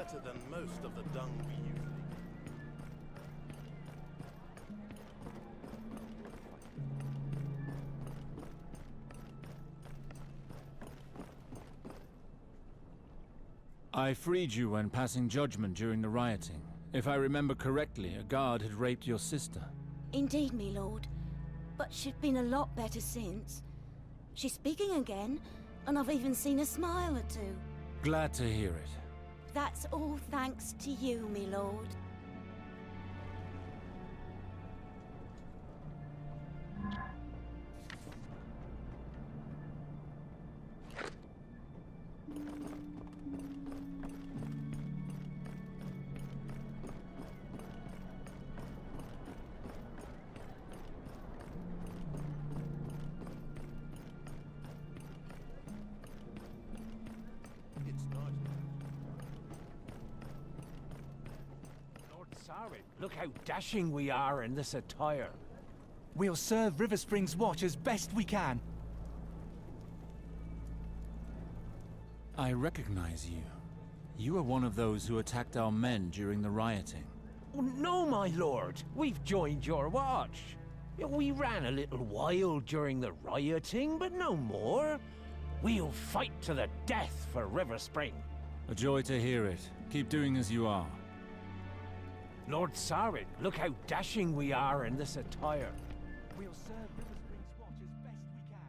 better than most of the dung we usually I freed you when passing judgment during the rioting. If I remember correctly, a guard had raped your sister. Indeed, me lord. But she's been a lot better since. She's speaking again, and I've even seen her smile or two. Glad to hear it. That's all thanks to you, me lord. Look how dashing we are in this attire. We'll serve River Springs watch as best we can. I recognize you. You are one of those who attacked our men during the rioting. Oh, no, my lord. We've joined your watch. We ran a little while during the rioting, but no more. We'll fight to the death for River Spring. A joy to hear it. Keep doing as you are. Lord Sarid, look how dashing we are in this attire. We'll serve River Springs watch as best we can.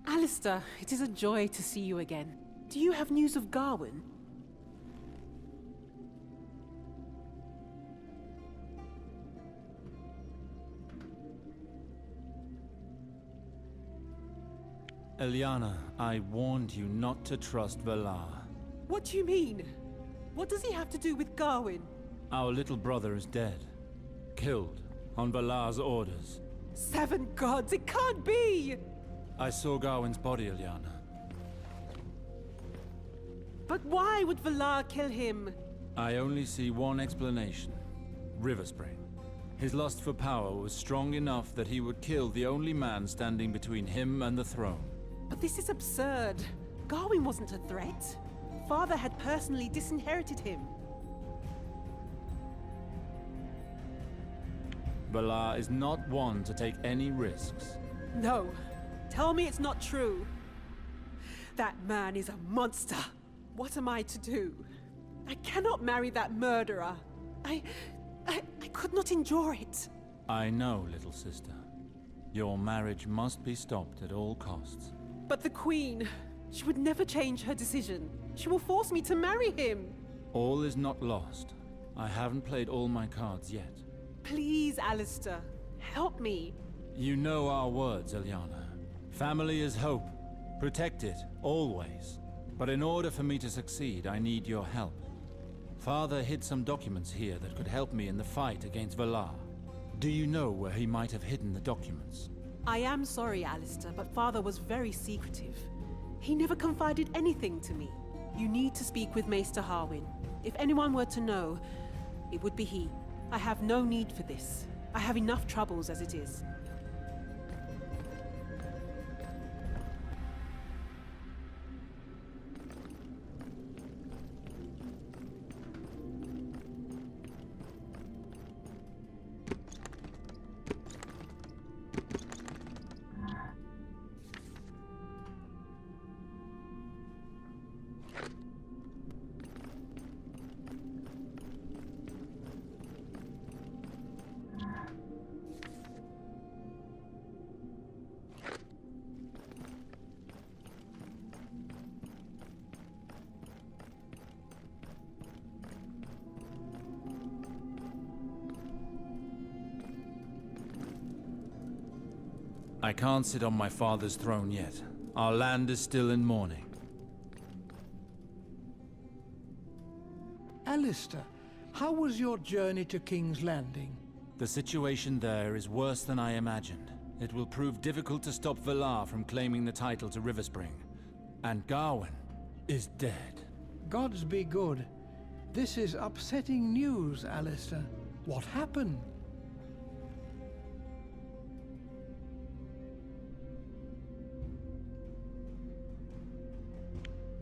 Alistair, it is a joy to see you again. Do you have news of Gawain? Eliana, I warned you not to trust Valar. What do you mean? What does he have to do with Gawain? Our little brother is dead. Killed on Valar's orders. 7 gods, it can't be! I saw Gawain's body, Eliana. But why would Valar kill him? I only see one explanation. Riverspring. His lust for power was strong enough that he would kill the only man standing between him and the throne. But this is absurd. Gawain wasn't a threat. Father had personally disinherited him. Valar is not one to take any risks. No. Tell me it's not true. That man is a monster. What am I to do? I cannot marry that murderer. I could not endure it. I know, little sister. Your marriage must be stopped at all costs. But the Queen, she would never change her decision. She will force me to marry him. All is not lost. I haven't played all my cards yet. Please, Alistair, help me. You know our words, Eliana. Family is hope. Protect it, always. But in order for me to succeed, I need your help. Father hid some documents here that could help me in the fight against Valar. Do you know where he might have hidden the documents? I am sorry, Alistair, but Father was very secretive. He never confided anything to me. You need to speak with Maester Harwin. If anyone were to know, it would be he. I have no need for this. I have enough troubles as it is. I can't sit on my father's throne yet. Our land is still in mourning. Alistair, how was your journey to King's Landing? The situation there is worse than I imagined. It will prove difficult to stop Valar from claiming the title to Riverspring. And Gawain is dead. Gods be good. This is upsetting news, Alistair. What happened?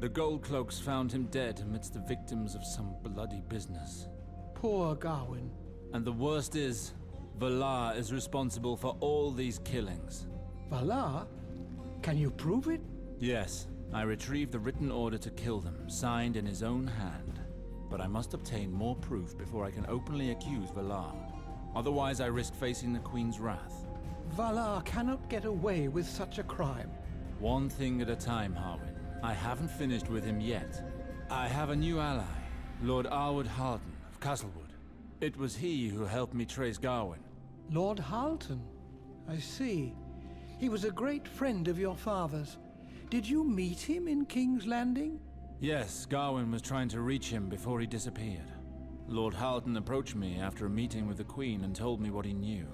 The Goldcloaks found him dead amidst the victims of some bloody business. Poor Gawain. And the worst is, Valar is responsible for all these killings. Valar? Can you prove it? Yes, I retrieved the written order to kill them, signed in his own hand. But I must obtain more proof before I can openly accuse Valar. Otherwise I risk facing the Queen's wrath. Valar cannot get away with such a crime. One thing at a time, Harwin. I haven't finished with him yet. I have a new ally, Lord Arwood Harden of Castlewood. It was he who helped me trace Gawain. Lord Halton? I see. He was a great friend of your father's. Did you meet him in King's Landing? Yes, Gawain was trying to reach him before he disappeared. Lord Halton approached me after a meeting with the Queen and told me what he knew.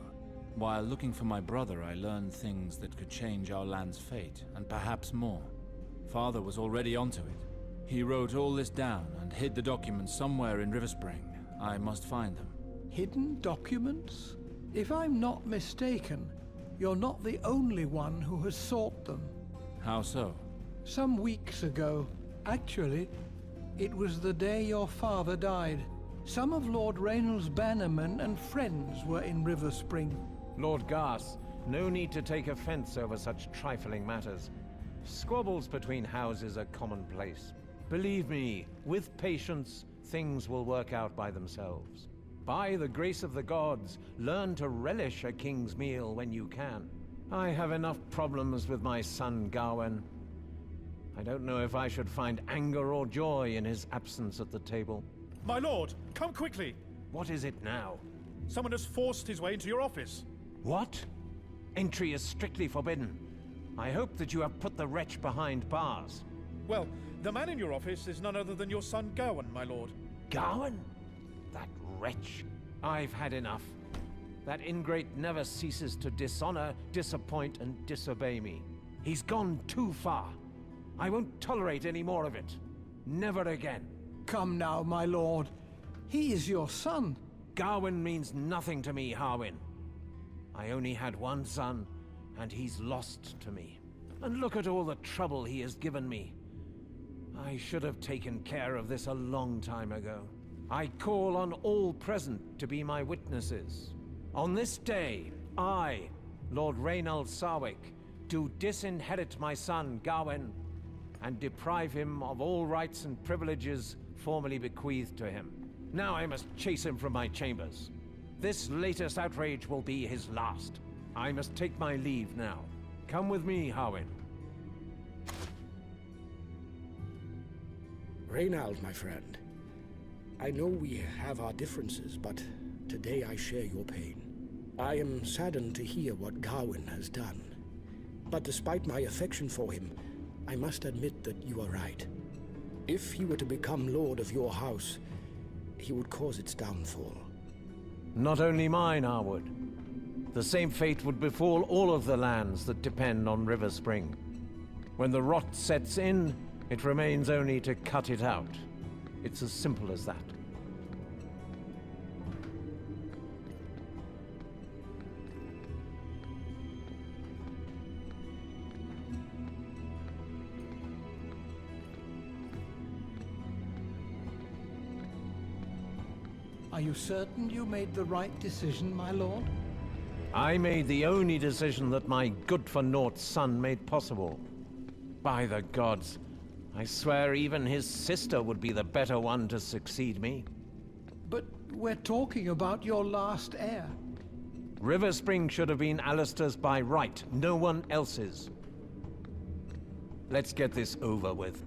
While looking for my brother, I learned things that could change our land's fate, and perhaps more. Father was already onto it. He wrote all this down and hid the documents somewhere in Riverspring. I must find them. Hidden documents? If I'm not mistaken, you're not the only one who has sought them. How so? Some weeks ago, actually, it was the day your father died. Some of Lord Raynald's bannermen and friends were in Riverspring. Lord Garth, no need to take offense over such trifling matters. Squabbles between houses are commonplace. Believe me, with patience, things will work out by themselves. By the grace of the gods, learn to relish a king's meal when you can. I have enough problems with my son Gawain. I don't know if I should find anger or joy in his absence at the table. My lord, come quickly. What is it now? Someone has forced his way into your office. What? Entry is strictly forbidden. I hope that you have put the wretch behind bars. Well, the man in your office is none other than your son Gawain, my lord. Gawain? That wretch. I've had enough. That ingrate never ceases to dishonor, disappoint, and disobey me. He's gone too far. I won't tolerate any more of it. Never again. Come now, my lord. He is your son. Gawain means nothing to me, Harwin. I only had one son, and he's lost to me. And look at all the trouble he has given me. I should have taken care of this a long time ago. I call on all present to be my witnesses. On this day, I, Lord Raynald Sarwick, do disinherit my son Gawain and deprive him of all rights and privileges formerly bequeathed to him. Now I must chase him from my chambers. This latest outrage will be his last. I must take my leave now. Come with me, Harwin. Raynald, my friend. I know we have our differences, but today I share your pain. I am saddened to hear what Gawain has done. But despite my affection for him, I must admit that you are right. If he were to become lord of your house, he would cause its downfall. Not only mine, Arwood. The same fate would befall all of the lands that depend on Riverspring. When the rot sets in, it remains only to cut it out. It's as simple as that. Are you certain you made the right decision, my lord? I made the only decision that my good-for-naught son made possible. By the gods, I swear even his sister would be the better one to succeed me. But we're talking about your last heir. Riverspring should have been Alistair's by right, no one else's. Let's get this over with.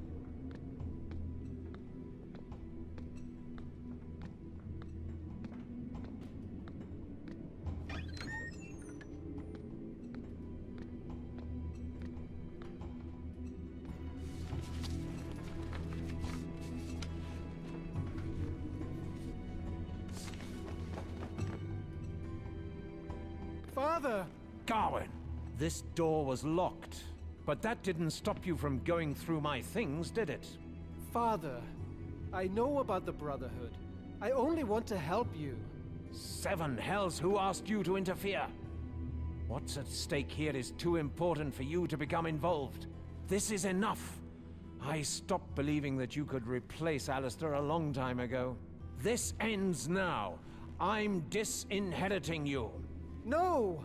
Father! Gawain, this door was locked, but that didn't stop you from going through my things, did it? Father, I know about the Brotherhood. I only want to help you. Seven hells, who asked you to interfere? What's at stake here is too important for you to become involved. This is enough. I stopped believing that you could replace Alistair a long time ago. This ends now. I'm disinheriting you. No!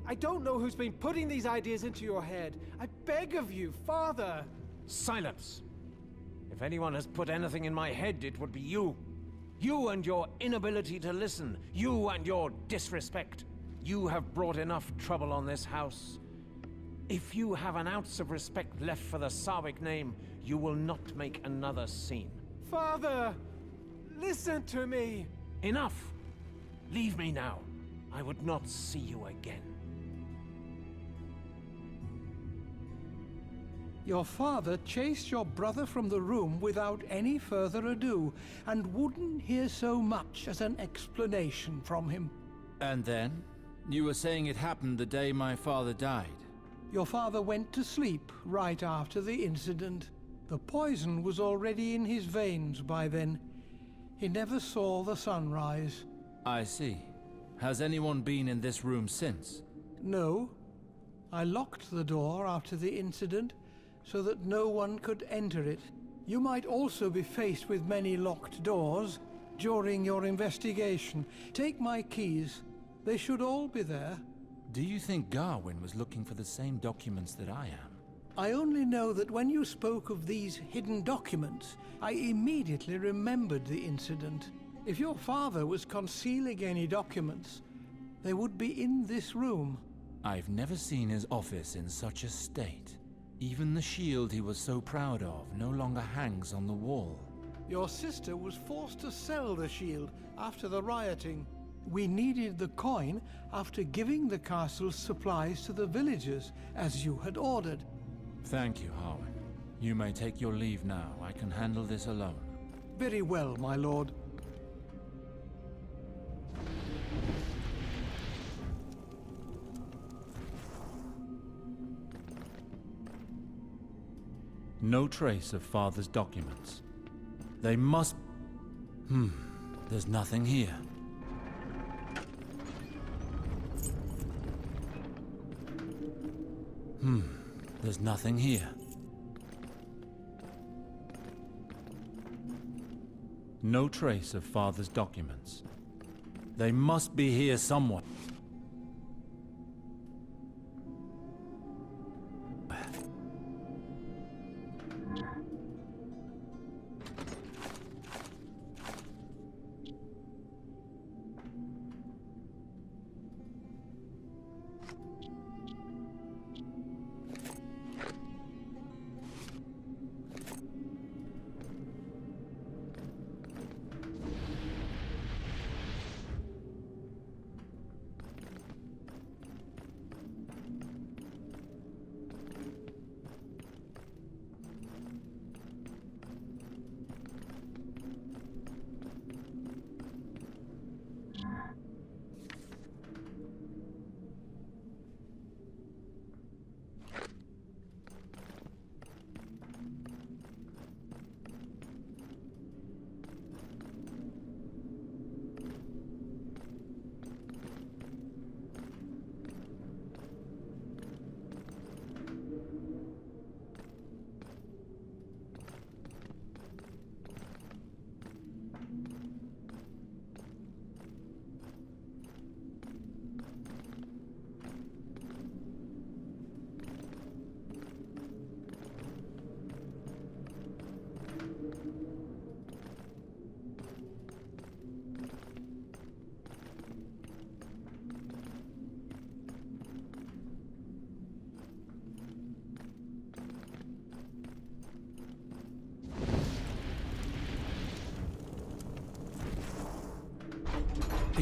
I don't know who's been putting these ideas into your head. I beg of you, Father! Silence! If anyone has put anything in my head, it would be you. You and your inability to listen. You and your disrespect. You have brought enough trouble on this house. If you have an ounce of respect left for the Sarwick name, you will not make another scene. Father! Listen to me! Enough! Leave me now. I would not see you again. Your father chased your brother from the room without any further ado, and wouldn't hear so much as an explanation from him. And then? You were saying it happened the day my father died. Your father went to sleep right after the incident. The poison was already in his veins by then. He never saw the sunrise. I see. Has anyone been in this room since? No. I locked the door after the incident, so that no one could enter it. You might also be faced with many locked doors during your investigation. Take my keys. They should all be there. Do you think Gawain was looking for the same documents that I am? I only know that when you spoke of these hidden documents, I immediately remembered the incident. If your father was concealing any documents, they would be in this room. I've never seen his office in such a state. Even the shield he was so proud of no longer hangs on the wall. Your sister was forced to sell the shield after the rioting. We needed the coin after giving the castle's supplies to the villagers, as you had ordered. Thank you, Harwin. You may take your leave now. I can handle this alone. Very well, my lord. No trace of father's documents. They must... There's nothing here. There's nothing here. No trace of father's documents. They must be here somewhere.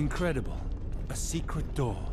Incredible. A secret door.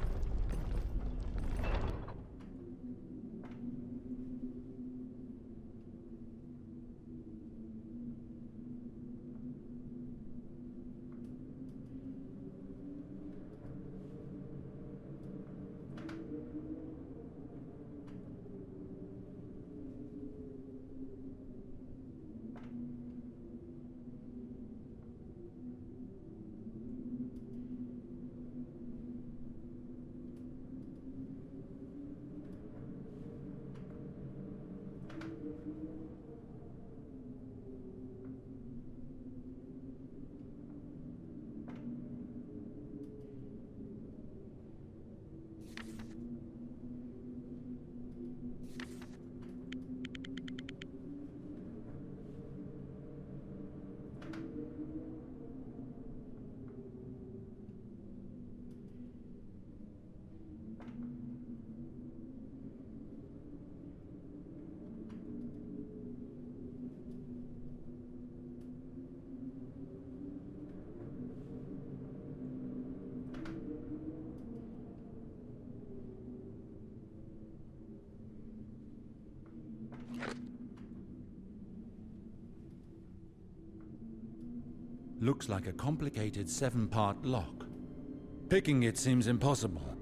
Looks like a complicated 7-part lock. Picking it seems impossible.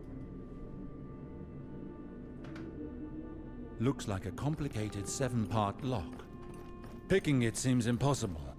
Looks like a complicated 7-part lock. Picking it seems impossible.